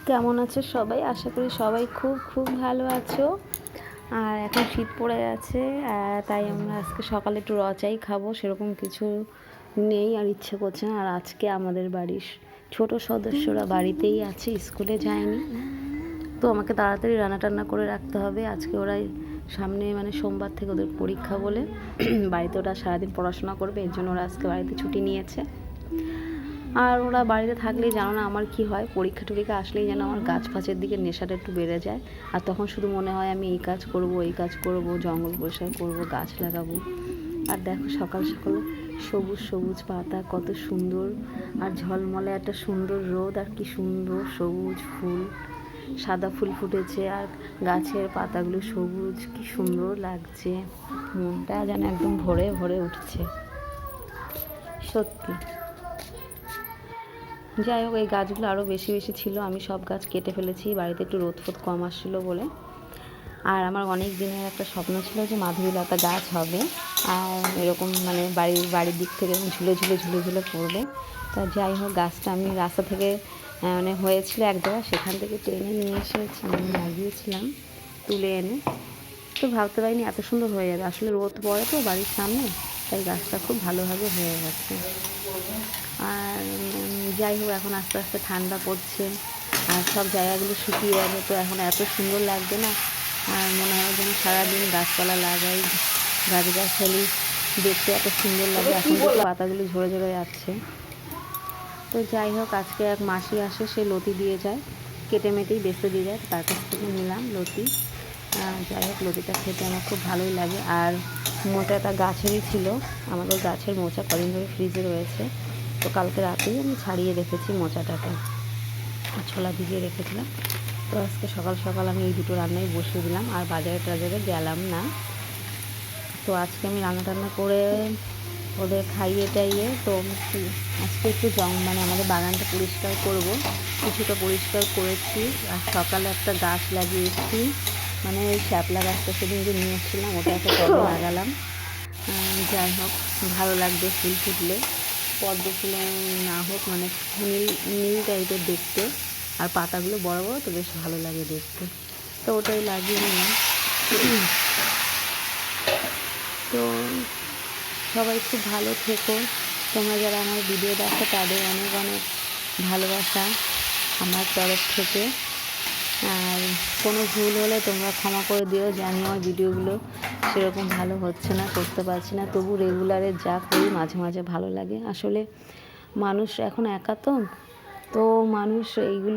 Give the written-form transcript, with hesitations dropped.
কেমন আছো সবাই? আশা করি সবাই খুব খুব ভালো আছো। আর এখন শীত পড়ে গেছে, তাই আমরা আজকে সকালে একটু চাই খাবো, সেরকম কিছু নেই আর ইচ্ছে করছে না। আর আজকে আমাদের বাড়ির ছোট সদস্যরা বাড়িতেই আছে, স্কুলে যায়নি, তো আমাকে তাড়াতাড়ি রান্না টান্না করে রাখতে হবে। আজকে ওরাই সামনে সোমবার থেকে ওদের পরীক্ষা বলে বাড়িতে ওরা সারাদিন পড়াশোনা করবে, এর জন্য ওরা আজকে বাড়িতে ছুটি নিয়েছে। আর ওরা বাড়িতে থাকলেই জানো না আমার কি হয়, পরীক্ষা টরীক্ষা আসলেই যেন আমার গাছ ফাছের দিকে নেশাটা একটু বেড়ে যায়। আর তখন শুধু মনে হয় আমি এই কাজ করব, এই কাজ করব, জঙ্গল পরিষ্কার করব, গাছ লাগাবো। আর দেখো সকাল সকাল সবুজ সবুজ পাতা, কত সুন্দর, আর ঝলমলে একটা সুন্দর রোদ, আর কি সুন্দর সবুজ ফুল, সাদা ফুল ফুটেছে, আর গাছের পাতাগুলো সবুজ, কি সুন্দর লাগছে। মনটা যেন একদম ভরে ভরে উঠছে সত্যি। যাই হোক, এই গাছগুলো আরও বেশি বেশি ছিল, আমি সব গাছ কেটে ফেলেছি, বাড়িতে একটু রোদ ফোদ কম আসছিলো বলে। আর আমার অনেক দিনের একটা স্বপ্ন ছিল যে মাধবীলতা গাছ হবে, আর এরকম বাড়ির দিক থেকে ঝুলে ঝুলে ঝুলে ঝুলে পড়বে। তা যাই হোক, গাছটা আমি রাস্তা থেকে হয়েছিল এক জায়গায়, সেখান থেকে টেনে নিয়ে এসেছি, লাগিয়েছিলাম তুলে এনে। তো ভাবতে পারিনি এত সুন্দর হয়ে যাবে, আসলে রোদ পড়ে তো বাড়ির সামনে, তাই গাছটা খুব ভালোভাবে হয়ে গেছে। আর যাই হোক, এখন আস্তে আস্তে ঠান্ডা পড়ছে, আর সব জায়গাগুলো শুকিয়ে যাবে, তো এখন এত সুন্দর লাগবে না। আর মনে হয় যেন সারাদিন গাছপালা লাগাই, গাছগাছালি দেখতে এত সুন্দর লাগে। এখন পাতাগুলো ঝরে ঝরে যাচ্ছে। তো যাই হোক, আজকে এক মাসি আসে, সে লতি দিয়ে যায়, কেটে মেটেই বেঁচে দিয়ে যায়, তার কাছ থেকে নিলাম লতি। যাই হোক, লতিটা খেতে আমার খুব ভালোই লাগে। আর মোচাটা গাছেরই ছিল, আমাদের গাছের মোচা কদিন ধরে ফ্রিজে রয়েছে, তো কালকে রাতেই আমি ছাড়িয়ে রেখেছি মোচাটাকে, ছোলা ভিজিয়ে রেখেছিলাম। তো আজকে সকাল সকাল আমি এই দুটো রান্নাই বসিয়ে দিলাম, আর বাজারে টাজারে গেলাম না। তো আজকে আমি রান্না টান্না করে ওদের খাইয়ে টাইয়ে, তো আজকে একটু আমাদের বাগানটা পরিষ্কার করব, কিছুটা পরিষ্কার করেছি। আর সকালে একটা গাছ লাগিয়েছি, ওই শ্যাপলা গাছটা সেদিন যে নিয়ে এসেছিলাম, ওটা একটা টবে লাগালাম। যাই হোক, ভালো লাগবে ফুল ফুটলে, পদ্ম ফুল না হোক, নীল নীল টাইপের দেখতে, আর পাতাগুলো বড় বড়, তো বেশ ভালো লাগে দেখতে, তো ওটাই লাগিয়ে নিলাম। তো সবাই খুব ভালো থেকো, তোমরা যারা আমার ভিডিও দেখো তাদের অনেক অনেক ভালোবাসা আমার তরফ থেকে। আর কোনো ভুল হলে তোমরা ক্ষমা করে দিও, জানি আমার ভিডিওগুলো সেরকম ভালো হচ্ছে না, করতে পারছি না, তবু রেগুলারে যা করি মাঝে মাঝে ভালো লাগে। আসলে মানুষ এখন একা, তো মানুষ এইগুলো